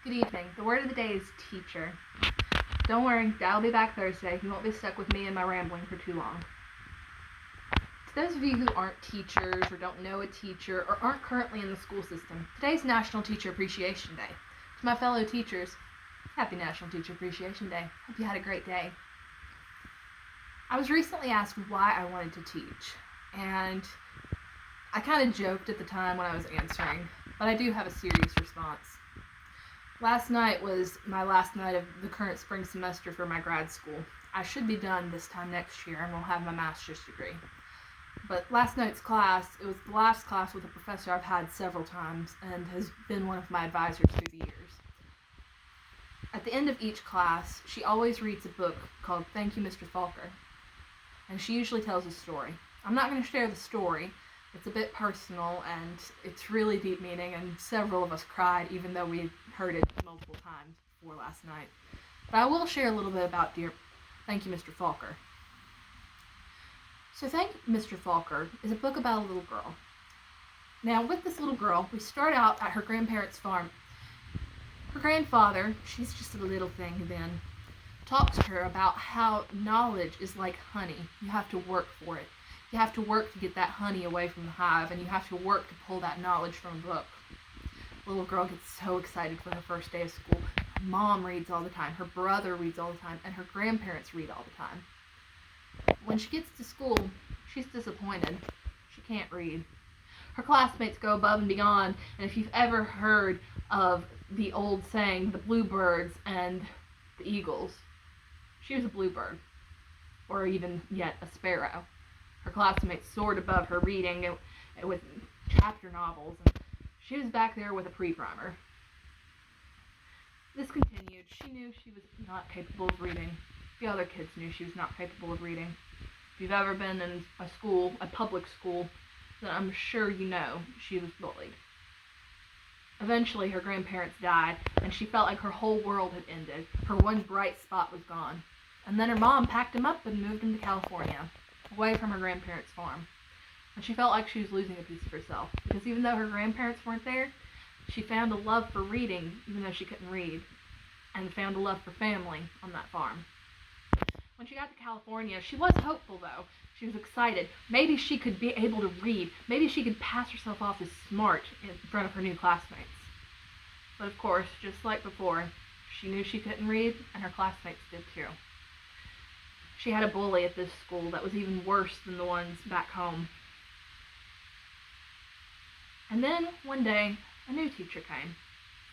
Good evening. The word of the day is teacher. Don't worry, Dad will be back Thursday. You won't be stuck with me and my rambling for too long. To those of you who aren't teachers or don't know a teacher or aren't currently in the school system, today's National Teacher Appreciation Day. To my fellow teachers, happy National Teacher Appreciation Day. Hope you had a great day. I was recently asked why I wanted to teach, and I kind of joked at the time when I was answering, but I do have a serious response. Last night was my last night of the current spring semester for my grad school. I should be done this time next year and will have my master's degree. But last night's class, it was the last class with a professor I've had several times and has been one of my advisors through the years. At the end of each class, she always reads a book called Thank You Mr Falker, and she usually tells a story. I'm not going to share the story. It's a bit personal, and it's really deep meaning, and several of us cried, even though we heard it multiple times before last night. But I will share a little bit about Thank You, Mr. Falker. So Thank You, Mr. Falker is a book about a little girl. Now, with this little girl, we start out at her grandparents' farm. Her grandfather, she's just a little thing then, talks to her about how knowledge is like honey. You have to work for it. You have to work to get that honey away from the hive, and you have to work to pull that knowledge from a book. The little girl gets so excited for her first day of school. Her mom reads all the time, her brother reads all the time, and her grandparents read all the time. When she gets to school, she's disappointed. She can't read. Her classmates go above and beyond, and if you've ever heard of the old saying, the bluebirds and the eagles, she was a bluebird, or even yet a sparrow. Her classmates soared above her reading with chapter novels, and she was back there with a pre-primer. This continued. She knew she was not capable of reading. The other kids knew she was not capable of reading. If you've ever been in a public school, then I'm sure you know she was bullied. Eventually, her grandparents died, and she felt like her whole world had ended. Her one bright spot was gone. And then her mom packed him up and moved him to California, away from her grandparents' farm. And she felt like she was losing a piece of herself, because even though her grandparents weren't there, she found a love for reading, even though she couldn't read, and found a love for family on that farm. When she got to California, she was hopeful, though. She was excited. Maybe she could be able to read. Maybe she could pass herself off as smart in front of her new classmates. But of course, just like before, she knew she couldn't read, and her classmates did too. She had a bully at this school that was even worse than the ones back home. And then, one day, a new teacher came,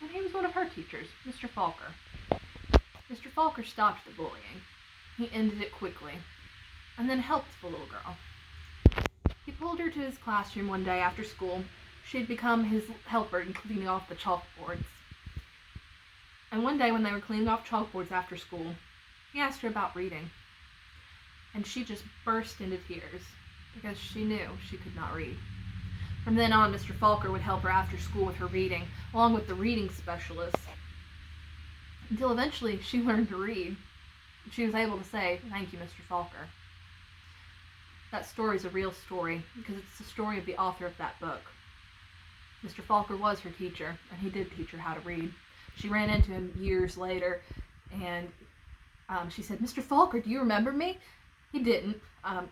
and he was one of her teachers, Mr. Falker. Mr. Falker stopped the bullying. He ended it quickly, and then helped the little girl. He pulled her to his classroom one day after school. She had become his helper in cleaning off the chalkboards. And one day when they were cleaning off chalkboards after school, he asked her about reading. And she just burst into tears, because she knew she could not read. From then on, Mr. Falker would help her after school with her reading, along with the reading specialist, until eventually she learned to read. She was able to say, "Thank you, Mr. Falker." That story is a real story, because it's the story of the author of that book. Mr. Falker was her teacher, and he did teach her how to read. She ran into him years later, and she said, "Mr. Falker, do you remember me?" He didn't.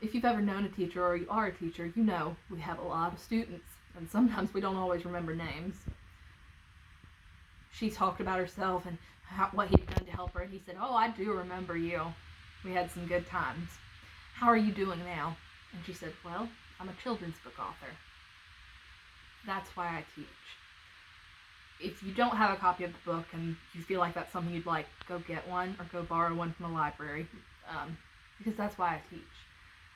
If you've ever known a teacher or you are a teacher, you know we have a lot of students, and sometimes we don't always remember names. She talked about herself and what he'd done to help her, and he said, "Oh, I do remember you. We had some good times. How are you doing now?" And she said, "Well, I'm a children's book author. That's why I teach." If you don't have a copy of the book and you feel like that's something you'd like, go get one or go borrow one from the library, because that's why I teach.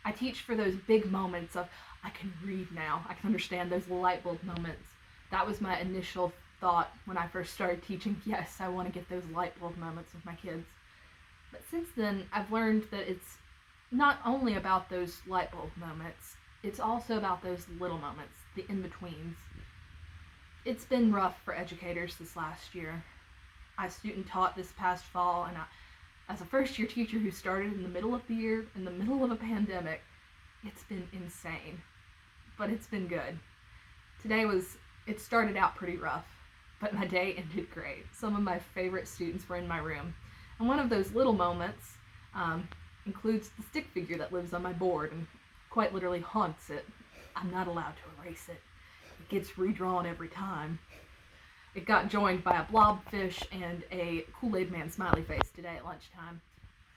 I teach for those big moments of, I can read now. I can understand those light bulb moments. That was my initial thought when I first started teaching. Yes, I want to get those light bulb moments with my kids. But since then, I've learned that it's not only about those light bulb moments, it's also about those little moments, the in-betweens. It's been rough for educators this last year. I student taught this past fall, and as a first-year teacher who started in the middle of the year, in the middle of a pandemic, it's been insane. But it's been good. It started out pretty rough, but my day ended great. Some of my favorite students were in my room. And one of those little moments includes the stick figure that lives on my board and quite literally haunts it. I'm not allowed to erase it. It gets redrawn every time. It got joined by a blobfish and a Kool-Aid Man smiley face today at lunchtime.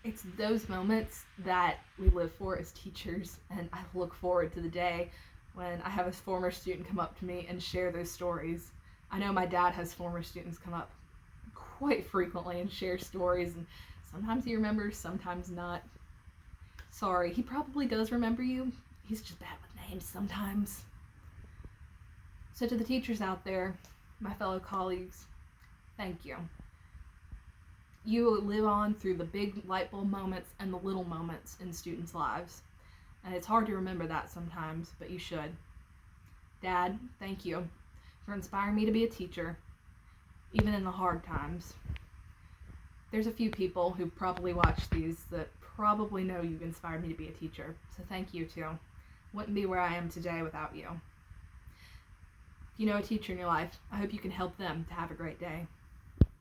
It's those moments that we live for as teachers, and I look forward to the day when I have a former student come up to me and share those stories. I know my dad has former students come up quite frequently and share stories, and sometimes he remembers, sometimes not. Sorry, he probably does remember you. He's just bad with names sometimes. So to the teachers out there, my fellow colleagues, thank you. You live on through the big light bulb moments and the little moments in students' lives. And it's hard to remember that sometimes, but you should. Dad, thank you for inspiring me to be a teacher, even in the hard times. There's a few people who probably watch these that probably know you've inspired me to be a teacher, so thank you too. Wouldn't be where I am today without you. If you know a teacher in your life, I hope you can help them to have a great day.